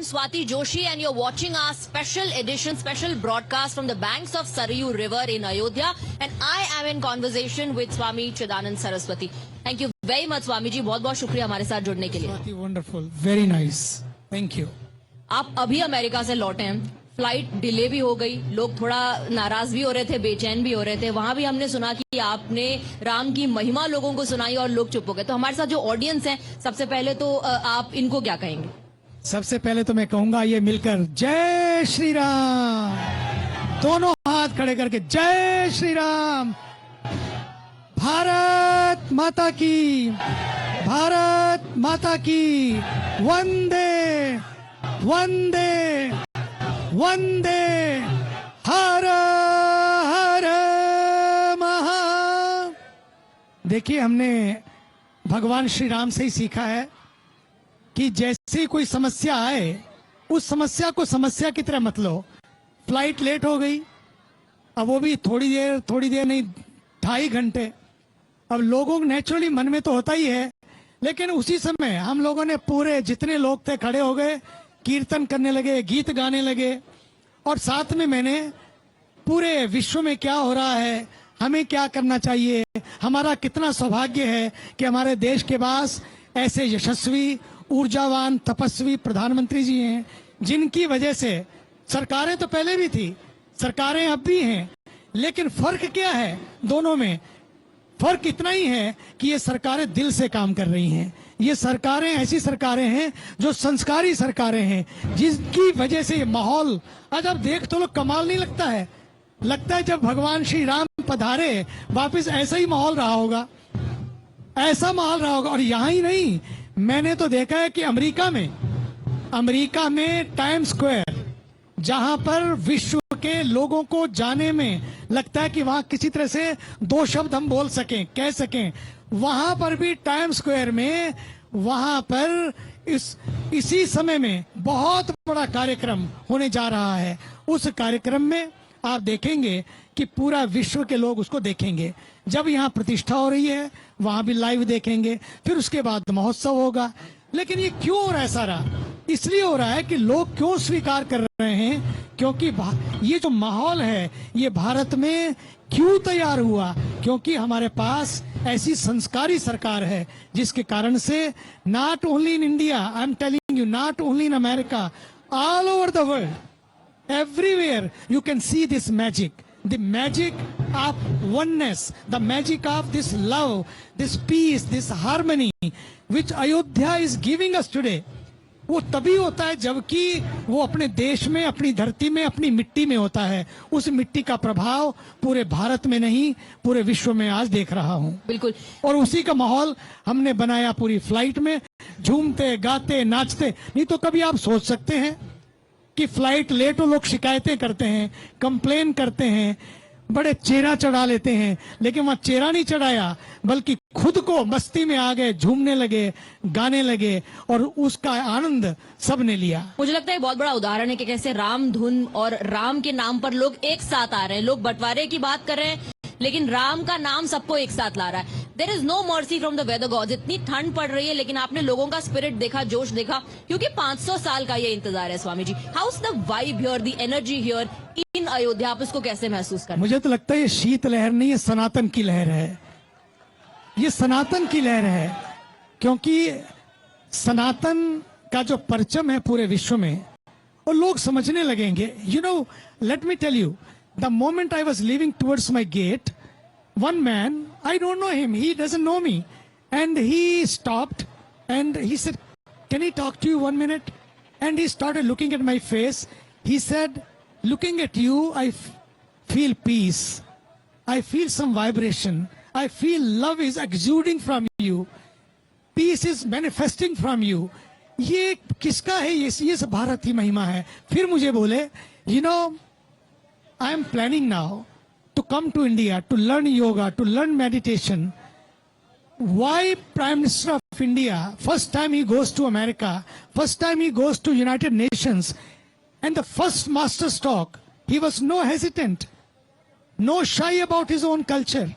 Swati Joshi and you're watching our special broadcast from the banks of Sarayu River in Ayodhya, and I am in conversation with Swami Chidanand Saraswati. Thank you very much Swami जी, बहुत बहुत शुक्रिया हमारे साथ जुड़ने के लिए. Swati, wonderful, very nice, thank you. आप अभी अमेरिका से लौटे हैं, फ्लाइट डिले भी हो गई, लोग थोड़ा नाराज भी हो रहे थे, बेचैन भी हो रहे थे. वहां भी हमने सुना कि आपने राम की महिमा लोगों को सुनाई और लोग चुप हो गए. तो हमारे साथ जो ऑडियंस है, सबसे पहले तो आप इनको क्या कहेंगे? सबसे पहले तो मैं कहूंगा ये मिलकर जय श्री राम, दोनों हाथ खड़े करके जय श्री राम. भारत माता की, भारत माता की, वंदे वंदे वंदे, हर हर महा. देखिए, हमने भगवान श्री राम से ही सीखा है कि जैसे कोई समस्या आए, उस समस्या को समस्या की तरह मत लो. फ्लाइट लेट हो गई, अब वो भी थोड़ी देर नहीं, 2.5 घंटे. अब लोगों को नेचुरली मन में तो होता ही है, लेकिन उसी समय हम लोगों ने पूरे जितने लोग थे खड़े हो गए, कीर्तन करने लगे, गीत गाने लगे. और साथ में मैंने पूरे विश्व में क्या हो रहा है, हमें क्या करना चाहिए, हमारा कितना सौभाग्य है कि हमारे देश के पास ऐसे यशस्वी, ऊर्जावान, तपस्वी प्रधानमंत्री जी हैं, जिनकी वजह से सरकारें तो पहले भी थी, सरकारें अब भी हैं, लेकिन फर्क क्या है दोनों में? फर्क इतना ही है कि ये सरकारें दिल से काम कर रही हैं. ये सरकारें ऐसी सरकारें हैं जो संस्कारी सरकारें हैं, जिसकी वजह से ये माहौल आज आप देख तो लोग कमाल नहीं लगता है. लगता है जब भगवान श्री राम पधारे वापस ऐसा ही माहौल रहा होगा, ऐसा माहौल रहा होगा. और यहाँ ही नहीं, मैंने तो देखा है कि अमेरिका में टाइम स्क्वायर, जहां पर विश्व के लोगों को जाने में लगता है कि वहां किसी तरह से 2 शब्द हम बोल सकें, कह सकें, वहां पर भी टाइम स्क्वायर में, वहां पर इसी समय में बहुत बड़ा कार्यक्रम होने जा रहा है. उस कार्यक्रम में आप देखेंगे कि पूरा विश्व के लोग उसको देखेंगे. जब यहाँ प्रतिष्ठा हो रही है, वहां भी लाइव देखेंगे, फिर उसके बाद महोत्सव होगा. लेकिन ये क्यों हो रहा है सारा? इसलिए हो रहा है कि लोग क्यों स्वीकार कर रहे हैं, क्योंकि ये जो माहौल है ये भारत में क्यों तैयार हुआ? क्योंकि हमारे पास ऐसी संस्कारी सरकार है, जिसके कारण से not only in India, I am telling you, not only in America, all over the world, everywhere you can see this magic, the magic of oneness, the magic of this love, this peace, this harmony which Ayodhya is giving us today. वो तभी होता है जबकि वो अपने देश में, अपनी धरती में, अपनी मिट्टी में होता है. उस मिट्टी का प्रभाव पूरे भारत में नहीं, पूरे विश्व में आज देख रहा हूँ. बिल्कुल. और उसी का माहौल हमने बनाया पूरी फ्लाइट में, झूमते गाते नाचते. नहीं तो कभी आप सोच सकते हैं कि फ्लाइट लेट हो, लोग शिकायतें करते हैं, कंप्लेन करते हैं, बड़े चेहरा चढ़ा लेते हैं, लेकिन वहां चेहरा नहीं चढ़ाया, बल्कि खुद को मस्ती में आ गए, झूमने लगे, गाने लगे, और उसका आनंद सबने लिया. मुझे लगता है बहुत बड़ा उदाहरण है कि कैसे राम धुन और राम के नाम पर लोग एक साथ आ रहे हैं. लोग बंटवारे की बात कर रहे हैं, लेकिन राम का नाम सबको एक साथ ला रहा है. There is no mercy from the weather gods. इतनी ठंड पड़ रही है, लेकिन आपने लोगों का स्पिरिट देखा, जोश देखा, क्योंकि 500 साल का ये इंतजार है. Swami ji, how is the vibe here, the energy here in Ayodhya? आप इसको कैसे महसूस कर? मुझे तो लगता है ये शीत लहर नहीं, ये सनातन की लहर है. ये सनातन की लहर है, क्योंकि सनातन का जो परचम है पूरे विश्व में, और लोग समझने लगेंगे. You know, let me tell you, the moment I was leaving towards my gate, one man, I don't know him, he doesn't know me, and he stopped and he said, can I talk to you 1 minute? And he started looking at my face. He said, looking at you, I feel peace, I feel some vibration, I feel love is exuding from you, peace is manifesting from you. ये किसका है? ये सब भारत की महिमा है. फिर मुझे बोले, you know, I am planning now to come to India to learn yoga, to learn meditation. Why Prime Minister of India, first time he goes to America, first time he goes to United Nations, and the first master's talk, he was no hesitant, no shy about his own culture.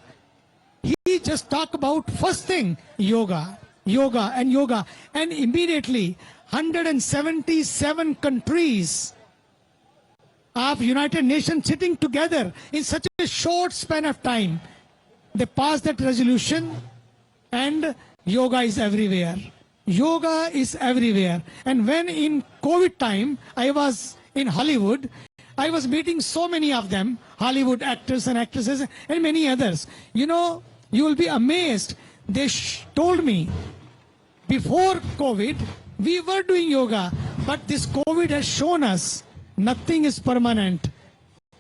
He just talked about first thing, yoga. yoga and yoga, and immediately 177 countries of United Nations sitting together in such a short span of time, they passed that resolution, and yoga is everywhere. Yoga is everywhere. And when in COVID time I was in Hollywood, I was meeting so many of them, Hollywood actors and actresses and many others. You know, you will be amazed. They told me, before COVID, we were doing yoga, but this COVID has shown us nothing is permanent.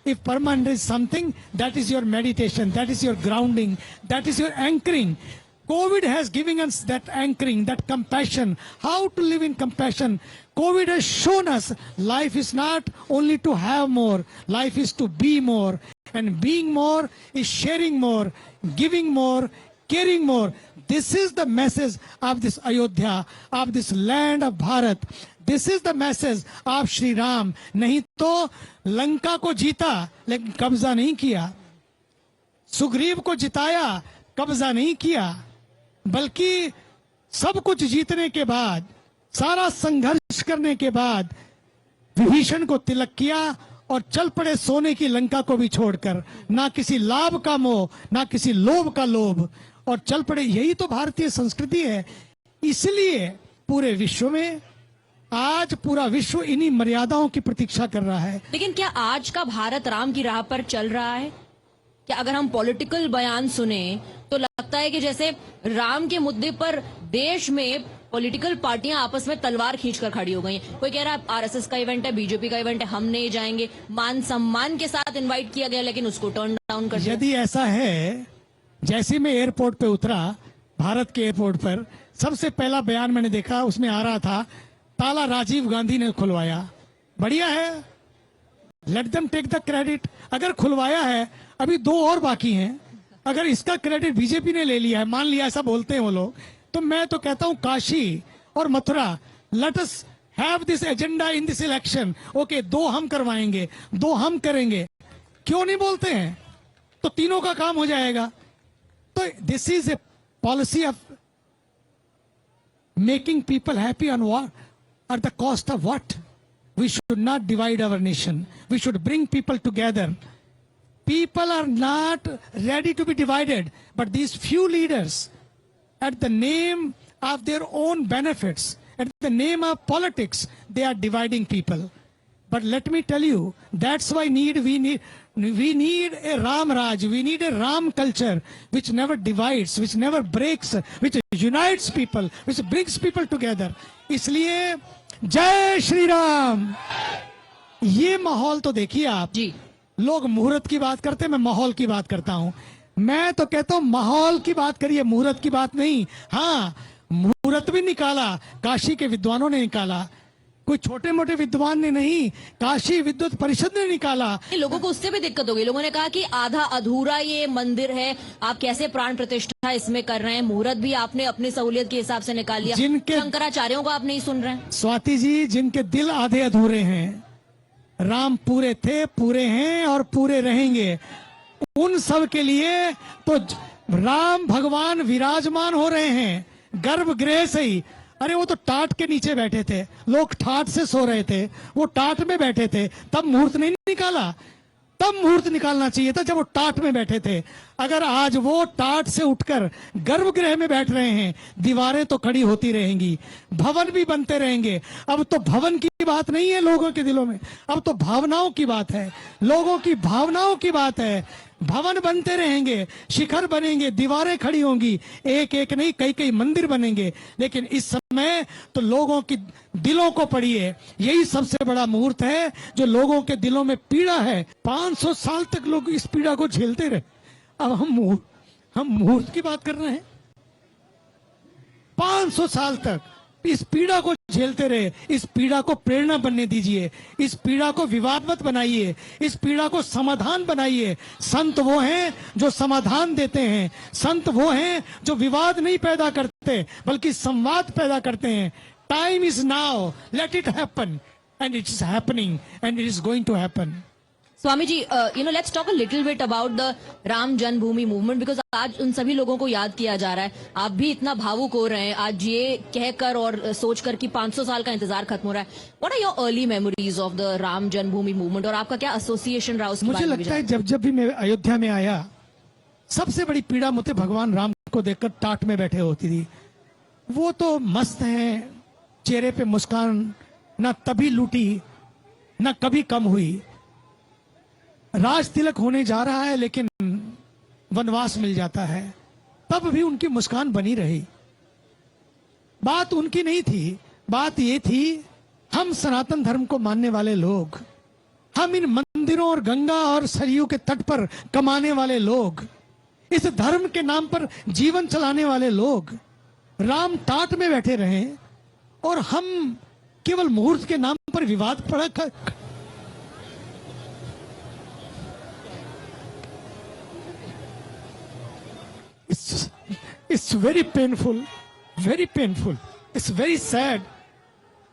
If permanent is something, that is your meditation, that is your grounding, that is your anchoring. COVID has given us that anchoring, that compassion, how to live in compassion. COVID has shown us life is not only to have more, life is to be more. And being more is sharing more, giving more, caring more. This is the message of this Ayodhya, of this land of Bharat. This is the message of Shri Ram. नहीं तो लंका को जीता लेकिन कब्जा नहीं किया, सुग्रीव को जिताया कब्जा नहीं किया, बल्कि सब कुछ जीतने के बाद, सारा संघर्ष करने के बाद विभीषण को तिलक किया और चल पड़े सोने की लंका को भी छोड़कर, ना किसी लाभ का मोह, ना किसी लोभ का लोभ, और चल पड़े। यही तो भारतीय संस्कृति है। इसलिए पूरे विश्व में आज पूरा विश्व इन्हीं मर्यादाओं की प्रतीक्षा कर रहा है। लेकिन क्या आज का भारत राम की राह पर चल रहा है? क्या अगर हम पॉलिटिकल बयान सुने तो लगता है कि जैसे राम के मुद्दे पर देश में पॉलिटिकल पार्टियां आपस में तलवार खींचकर खड़ी हो गई हैं। कोई कह रहा है आरएसएस का इवेंट है, बीजेपी का इवेंट है, हम नहीं जाएंगे। मान सम्मान के साथ इनवाइट किया गया लेकिन उसको टर्न डाउन कर दिया। यदि ऐसा है, जैसे मैं एयरपोर्ट पे उतरा, भारत के एयरपोर्ट पर, सबसे पहला बयान मैंने देखा, उसमें आ रहा था ताला राजीव गांधी ने खुलवाया। बढ़िया है, let them take the credit. अगर खुलवाया है, अभी 2 और बाकी हैं, अगर इसका क्रेडिट बीजेपी ने ले लिया है, मान लिया ऐसा बोलते हैं वो लोग, तो मैं तो कहता हूं काशी और Mathura, let us have this agenda in this election. Okay, 2 हम करवाएंगे, 2 हम करेंगे, क्यों नहीं बोलते हैं? तो तीनों का काम हो जाएगा। तो this is a policy of making people happy on what, at the cost of what? We should not divide our nation. We should bring people together. People are not ready to be divided, but these few leaders, at the name of their own benefits, at the name of politics, they are dividing people. But let me tell you, that's why we need a Ram Raj, we need a Ram culture which never divides, which never breaks, which unites people, which brings people together. इसलिए जय श्री राम। ये माहौल तो देखिए आप जी। लोग मुहूर्त की बात करते हैं, मैं माहौल की बात करता हूं। मैं तो कहता हूं माहौल की बात करिए, मुहूर्त की बात नहीं। हाँ, मुहूर्त भी निकाला, काशी के विद्वानों ने निकाला, कोई छोटे मोटे विद्वान ने नहीं, काशी विद्वत परिषद ने निकाला। लोगों को उससे भी दिक्कत हो गई। लोगों ने कहा कि आधा अधूरा ये मंदिर है, आप कैसे प्राण प्रतिष्ठा इसमें कर रहे हैं? मुहूर्त भी आपने अपनी सहूलियत के हिसाब से निकाल लिया, जिनके शंकराचार्यों को आप नहीं सुन रहे हैं। स्वाति जी, जिनके दिल आधे अधूरे हैं, राम पूरे थे, पूरे हैं और पूरे रहेंगे, उन सब के लिए तो राम भगवान विराजमान हो रहे हैं गर्भगृह से ही। अरे वो तो टाट के नीचे बैठे थे, लोग ठाट से सो रहे थे, वो टाट में बैठे थे, तब मुहूर्त नहीं निकाला। तब मुहूर्त निकालना चाहिए था जब वो टाट में बैठे थे। अगर आज वो टाट से उठकर गर्भगृह में बैठ रहे हैं, दीवारें तो खड़ी होती रहेंगी, भवन भी बनते रहेंगे। अब तो भवन की बात नहीं है लोगों के दिलों में, अब तो भावनाओं की बात है, लोगों की भावनाओं की बात है। भवन बनते रहेंगे, शिखर बनेंगे, दीवारें खड़ी होंगी, एक एक नहीं कई कई मंदिर बनेंगे। लेकिन इस समय तो लोगों की दिलों को पढ़िए, यही सबसे बड़ा मुहूर्त है जो लोगों के दिलों में पीड़ा है। 500 साल तक लोग इस पीड़ा को झेलते रहे, अब हम मुहूर्त की बात कर रहे हैं। 500 साल तक इस पीड़ा को झेलते रहे, इस पीड़ा को प्रेरणा बनने दीजिए, इस पीड़ा को विवाद मत बनाइए, इस पीड़ा को समाधान बनाइए। संत वो हैं जो समाधान देते हैं, संत वो हैं जो विवाद नहीं पैदा करते बल्कि संवाद पैदा करते हैं। Time is now, let it happen, and it is happening, and it is going to happen. Swami ji, let's talk a little bit about the Ram Janmabhoomi movement, because आज उन सभी लोगों को याद किया जा रहा है। आप भी इतना भावुक हो रहे हैं आज ये कहकर और सोचकर कि 500 साल का इंतजार खत्म हो रहा है। What are your early memories of the Ram Janmabhoomi movement, और आपका क्या एसोसिएशन रहा उसके मुझे बारे में भी लगता है जब जब भी मैं अयोध्या में आया, सबसे बड़ी पीड़ा मुझे भगवान राम को देखकर टाट में बैठे होती थी। वो तो मस्त हैं, चेहरे पे मुस्कान ना तभी लूटी ना कभी कम हुई। राज तिलक होने जा रहा है लेकिन वनवास मिल जाता है, तब भी उनकी मुस्कान बनी रही। बात उनकी नहीं थी, बात ये थी हम सनातन धर्म को मानने वाले लोग, हम इन मंदिरों और गंगा और सरयू के तट पर कमाने वाले लोग, इस धर्म के नाम पर जीवन चलाने वाले लोग राम टाट में बैठे रहे और हम केवल मुहूर्त के नाम पर विवाद पड़ा। It's very painful, it's very sad।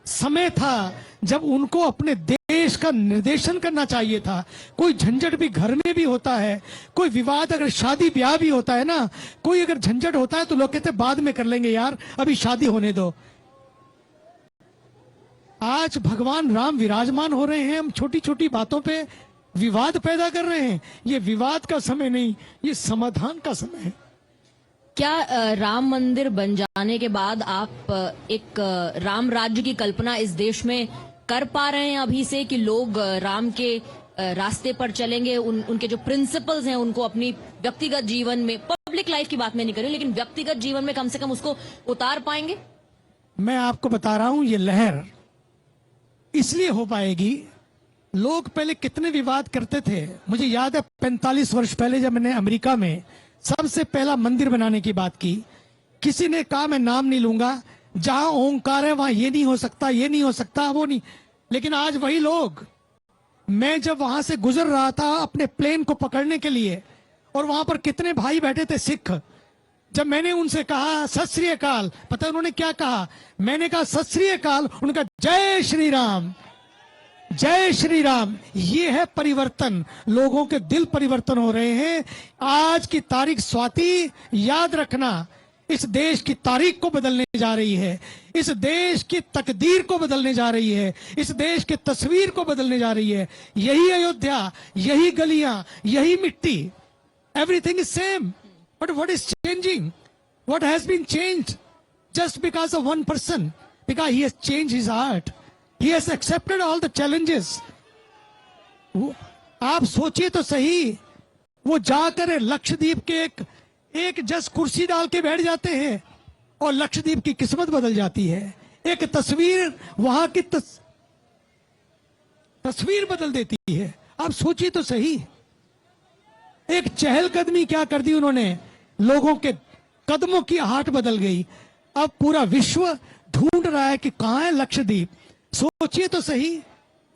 समय था जब उनको अपने देश का निर्देशन करना चाहिए था। कोई झंझट भी घर में भी होता है, कोई विवाद अगर शादी ब्याह भी होता है ना, कोई अगर झंझट होता है तो लोग कहते हैं बाद में कर लेंगे यार, अभी शादी होने दो। आज भगवान राम विराजमान हो रहे हैं, हम छोटी छोटी बातों पे विवाद पैदा कर रहे हैं। ये विवाद का समय नहीं, ये समाधान का समय है। क्या राम मंदिर बन जाने के बाद आप एक राम राज्य की कल्पना इस देश में कर पा रहे हैं अभी से, कि लोग राम के रास्ते पर चलेंगे, उनके जो प्रिंसिपल्स हैं उनको अपनी व्यक्तिगत जीवन में, पब्लिक लाइफ की बात मैं नहीं कर रही, लेकिन व्यक्तिगत जीवन में कम से कम उसको उतार पाएंगे? मैं आपको बता रहा हूं, ये लहर इसलिए हो पाएगी। लोग पहले कितने विवाद करते थे। मुझे याद है 45 वर्ष पहले जब मैंने अमेरिका में सबसे पहला मंदिर बनाने की बात की, किसी ने कहा, मैं नाम नहीं लूंगा, जहां ओंकार है वहां ये नहीं हो सकता, ये नहीं हो सकता, वो नहीं। लेकिन आज वही लोग, मैं जब वहां से गुजर रहा था अपने प्लेन को पकड़ने के लिए, और वहां पर कितने भाई बैठे थे सिख, जब मैंने उनसे कहा सत श्री अकाल, पता है उन्होंने क्या कहा? मैंने कहा सत श्री अकाल, उनका जय श्री राम, जय श्री राम। ये है परिवर्तन, लोगों के दिल परिवर्तन हो रहे हैं। आज की तारीख स्वाति, याद रखना, इस देश की तारीख को बदलने जा रही है, इस देश की तकदीर को बदलने जा रही है, इस देश की तस्वीर को बदलने जा रही है। यही अयोध्या, यही गलियां, यही मिट्टी, everything is same, but what is changing? What has been changed just because of one person? Because he has changed his heart, he has accepted all the challenges। आप सोचिए तो सही, वो जाकर लक्षद्वीप के एक जस कुर्सी डाल के बैठ जाते हैं और लक्षद्वीप की किस्मत बदल जाती है। एक तस्वीर वहां की तस्वीर बदल देती है। आप सोचिए तो सही, एक चहलकदमी क्या कर दी उन्होंने, लोगों के कदमों की आहट बदल गई। अब पूरा विश्व ढूंढ रहा है कि कहां है लक्षद्वीप। सोचिए तो सही,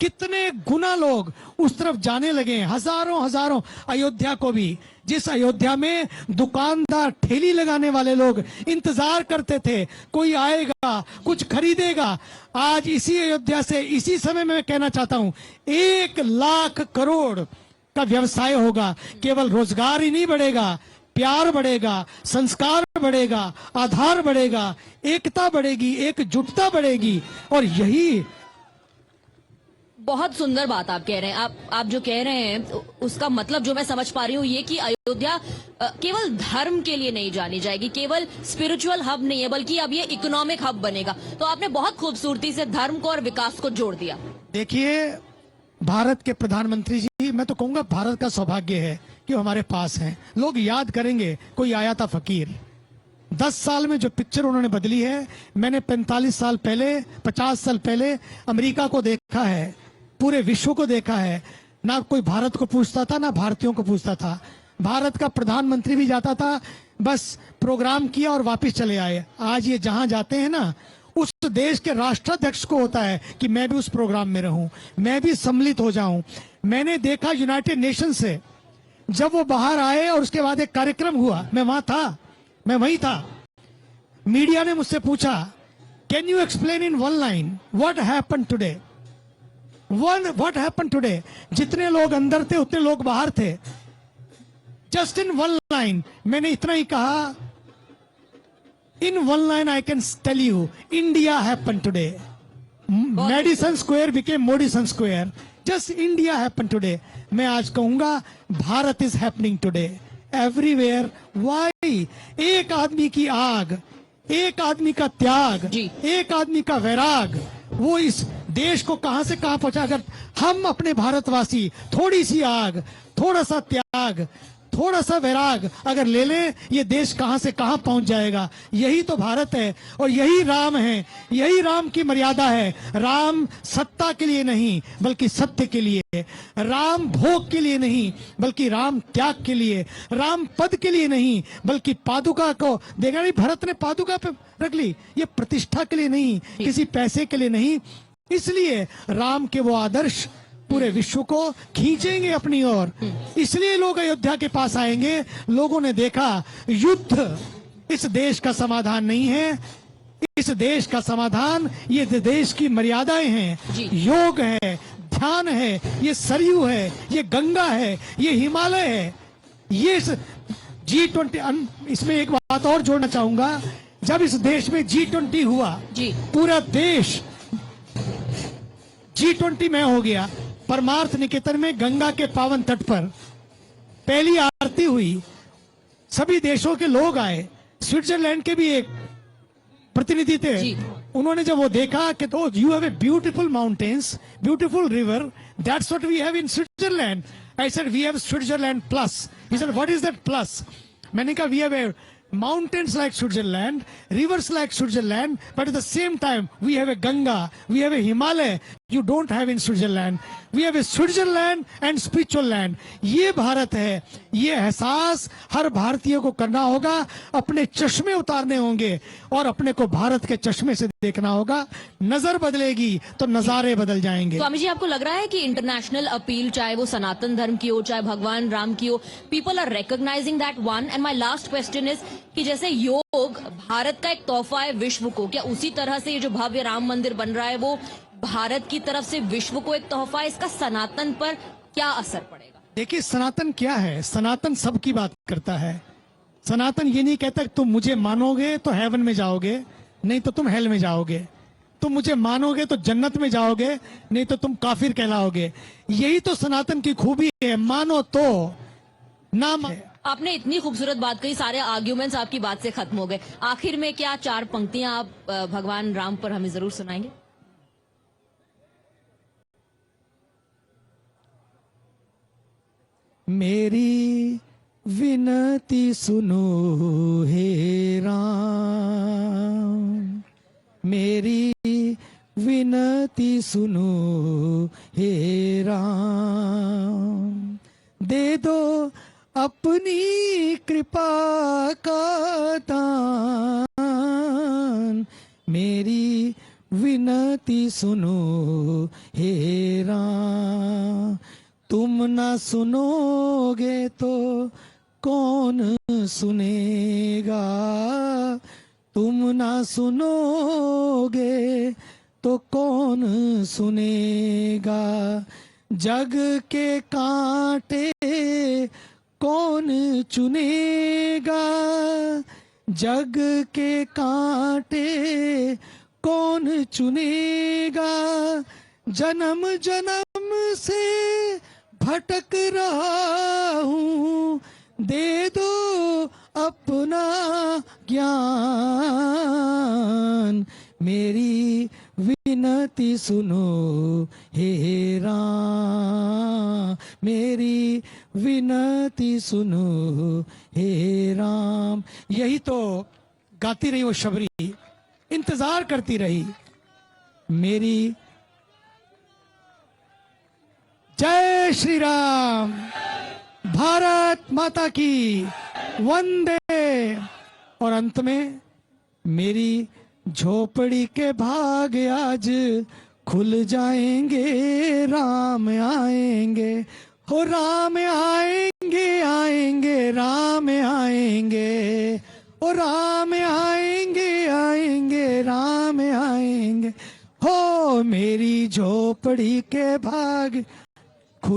कितने गुना लोग उस तरफ जाने लगे हैं, हजारों अयोध्या को भी, जिस अयोध्या में दुकानदार, ठेली लगाने वाले लोग इंतजार करते थे कोई आएगा कुछ खरीदेगा, आज इसी अयोध्या से इसी समय में मैं कहना चाहता हूं 1 लाख करोड़ का व्यवसाय होगा। केवल रोजगार ही नहीं बढ़ेगा, प्यार बढ़ेगा, संस्कार बढ़ेगा, आधार बढ़ेगा, एकता बढ़ेगी, एकजुटता बढ़ेगी। और यही बहुत सुंदर बात आप कह रहे हैं। आप जो कह रहे हैं उसका मतलब जो मैं समझ पा रही हूँ ये कि अयोध्या केवल धर्म के लिए नहीं जानी जाएगी, केवल स्पिरिचुअल हब नहीं है, बल्कि अब ये इकोनॉमिक हब बनेगा। तो आपने बहुत खूबसूरती से धर्म को और विकास को जोड़ दिया। देखिए, भारत के प्रधानमंत्री जी, मैं तो कहूंगा भारत का सौभाग्य है कि हमारे पास हैं। लोग याद करेंगे, कोई आया था फकीर, 10 साल में जो पिक्चर उन्होंने बदली है। मैंने 45 साल पहले, 50 साल पहले अमेरिका को देखा है, पूरे विश्व को देखा है। ना कोई भारत को पूछता था, ना भारतीयों को पूछता था। भारत का प्रधानमंत्री भी जाता था, बस प्रोग्राम किया और वापस चले आए। आज ये जहां जाते हैं ना, उस देश के राष्ट्राध्यक्ष को होता है कि मैं भी उस प्रोग्राम में रहूं, मैं भी सम्मिलित हो जाऊं। मैंने देखा यूनाइटेड नेशन से जब वो बाहर आए और उसके बाद एक कार्यक्रम हुआ, मैं वहां था, मैं वहीं था। मीडिया ने मुझसे पूछा, can you explain in 1 line what happened today? What happen today, जितने लोग अंदर थे उतने लोग बाहर थे। जस्ट इन वन लाइन मैंने इतना ही कहा, in one line I can tell you, India happen today. Madison square became Modison square, just India happen today. मैं आज कहूंगा Bharat is happening today everywhere. Why? एक आदमी की आग, एक आदमी का त्याग, जी। एक आदमी का वैराग, वो इस देश को कहां से कहां पहुंचा। अगर हम अपने भारतवासी थोड़ी सी आग, थोड़ा सा त्याग, थोड़ा सा वैराग अगर ले लें, ये देश कहां से कहां पहुंच जाएगा। यही तो भारत है और यही राम है, यही राम की मर्यादा है। राम सत्ता के लिए नहीं बल्कि सत्य के लिए, राम भोग के लिए नहीं बल्कि राम त्याग के लिए, राम पद के लिए नहीं बल्कि पादुका को देखा नहीं, भरत ने पादुका पे रख ली, ये प्रतिष्ठा के लिए नहीं, किसी पैसे के लिए नहीं। इसलिए राम के वो आदर्श पूरे विश्व को खींचेंगे अपनी ओर। इसलिए लोग अयोध्या के पास आएंगे। लोगों ने देखा युद्ध इस देश का समाधान नहीं है, इस देश का समाधान ये देश की मर्यादाएं हैं, योग है, ध्यान है, ये सरयू है, ये गंगा है, ये हिमालय है, ये G20। इसमें एक बात और जोड़ना चाहूंगा, जब इस देश में G20 हुआ, पूरा देश G20 में हो गया। परमार्थ निकेतन में गंगा के पावन तट पर पहली आरती हुई, सभी देशों के लोग आए, स्विट्जरलैंड के भी एक प्रतिनिधि थे। उन्होंने जब वो देखा कि तो you have a beautiful mountains, beautiful river, that's what we have in Switzerland. I said we have Switzerland plus. He said what is that plus? मैंने कहा we have a mountains like Switzerland, rivers like Switzerland, but at the same time we have a Ganga, we have a Himalaya you don't have in Switzerland. We have a Switzerland and spiritual land. ये भारत है। ये एहसास हर भारतीय को करना होगा, अपने चश्मे उतारने होंगे और अपने को भारत के चश्मे से देखना होगा। नजर बदलेगी तो नजारे बदल जाएंगे। स्वामी जी, आपको लग रहा है कि इंटरनेशनल अपील, चाहे वो सनातन धर्म की हो, चाहे भगवान राम की हो, people are recognizing that one? And my last question is कि जैसे योग भारत का एक तोहफा है विश्व को, क्या उसी तरह से ये जो भव्य राम मंदिर बन रहा है वो भारत की तरफ से विश्व को एक तोहफा है? इसका सनातन पर क्या असर पड़ेगा? देखिए, सनातन क्या है? सनातन सबकी बात करता है। सनातन ये नहीं कहता कि तुम मुझे मानोगे तो हेवन में जाओगे, नहीं तो तुम हेल में जाओगे। तुम मुझे मानोगे तो जन्नत में जाओगे, नहीं तो तुम काफिर कहलाओगे। यही तो सनातन की खूबी है, मानो तो ना। आपने इतनी खूबसूरत बात कही, सारे आर्ग्यूमेंट्स आपकी बात से खत्म हो गए। आखिर में क्या चार पंक्तियां आप भगवान राम पर हमें जरूर सुनाएंगे? मेरी विनती सुनो हे राम, मेरी विनती सुनो हे राम, दे दो अपनी कृपा का दान, मेरी विनती सुनो हे राम। तुम ना सुनोगे तो कौन सुनेगा, तुम ना सुनोगे तो कौन सुनेगा। जग के कांटे कौन चुनेगा, जग के कांटे कौन चुनेगा। जन्म जन्म से भटक रहा हूँ, दे दो अपना ज्ञान, मेरी विनती सुनो हे राम, मेरी विनती सुनो हे राम। यही तो गाती रही वो शबरी, इंतजार करती रही। मेरी जय श्री राम, भारत माता की वंदे। और अंत में मेरी झोपड़ी के भाग आज खुल जाएंगे, राम आएंगे, हो राम आएंगे, आएंगे राम आएंगे, ओ राम आएंगे, आएंगे राम आएंगे। हो मेरी झोपड़ी द्रौपदी के भाग